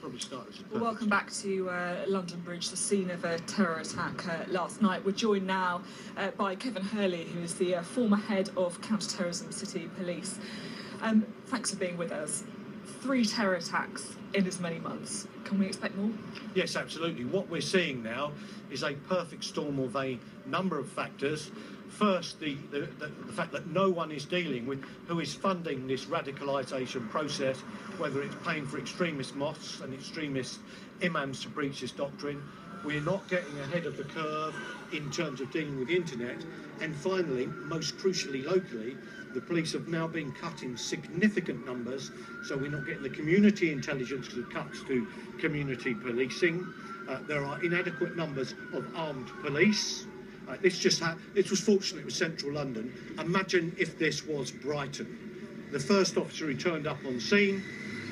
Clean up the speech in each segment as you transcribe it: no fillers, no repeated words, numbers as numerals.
probably start as a Well, welcome back to London Bridge, the scene of a terror attack last night. We're joined now by Kevin Hurley, who is the former head of counter-terrorism City Police. Thanks for being with us. 3 terror attacks in as many months. Can we expect more? Yes, absolutely. What we're seeing now is a perfect storm of a number of factors. First, the fact that no one is dealing with who is funding this radicalisation process, whether it's paying for extremist mosques and extremist imams to preach this doctrine. We're not getting ahead of the curve in terms of dealing with the internet. And finally, most crucially locally, the police have now been cut in significant numbers, so we're not getting the community intelligence cuts to community policing. There are inadequate numbers of armed police. This was fortunate it was central London. Imagine if this was Brighton. The first officer who turned up on scene,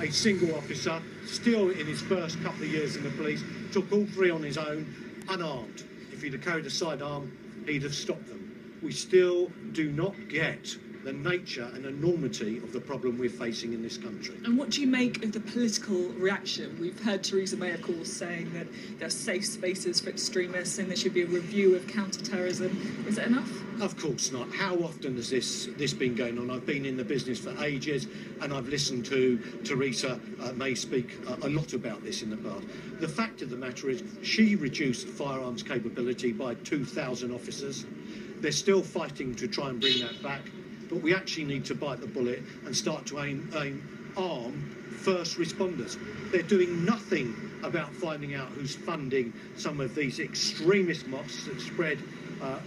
a single officer, still in his first couple of years in the police, took all 3 on his own, unarmed. If he'd have carried a sidearm, he'd have stopped them. We still do not get the nature and enormity of the problem we're facing in this country. And what do you make of the political reaction? We've heard Theresa May, of course, saying that there are safe spaces for extremists and there should be a review of counter-terrorism. Is it enough? Of course not. How often has this been going on? I've been in the business for ages and I've listened to Theresa May speak a lot about this in the past. The fact of the matter is she reduced firearms capability by 2,000 officers. They're still fighting to try and bring that back. But we actually need to bite the bullet and start to arm first responders. They're doing nothing about finding out who's funding some of these extremist mosques that spread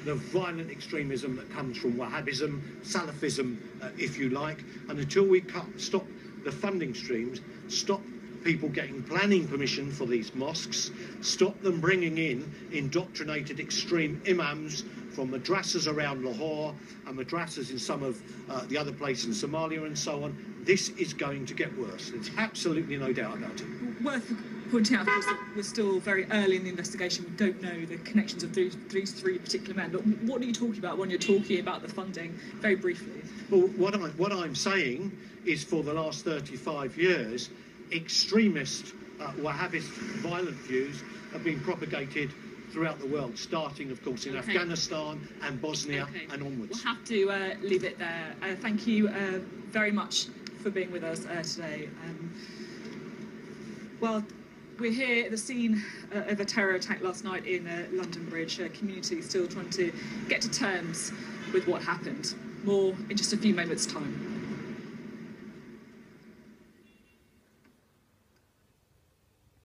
the violent extremism that comes from Wahhabism, Salafism, if you like. And until we stop the funding streams, stop people getting planning permission for these mosques, stop them bringing in indoctrinated extreme imams from madrasas around Lahore and madrasas in some of the other places in Somalia and so on, this is going to get worse. There's absolutely no doubt about it. Worth pointing out, of course, that we're still very early in the investigation. We don't know the connections of these 3 particular men. But what are you talking about when you're talking about the funding, very briefly? Well, what I'm saying is for the last 35 years, extremist Wahhabist violent views have been propagated throughout the world, starting, of course, in Afghanistan and Bosnia and onwards. We'll have to leave it there. Thank you very much for being with us today. Well, we're here at the scene of a terror attack last night in London Bridge. Community still trying to get to terms with what happened. More in just a few moments' time.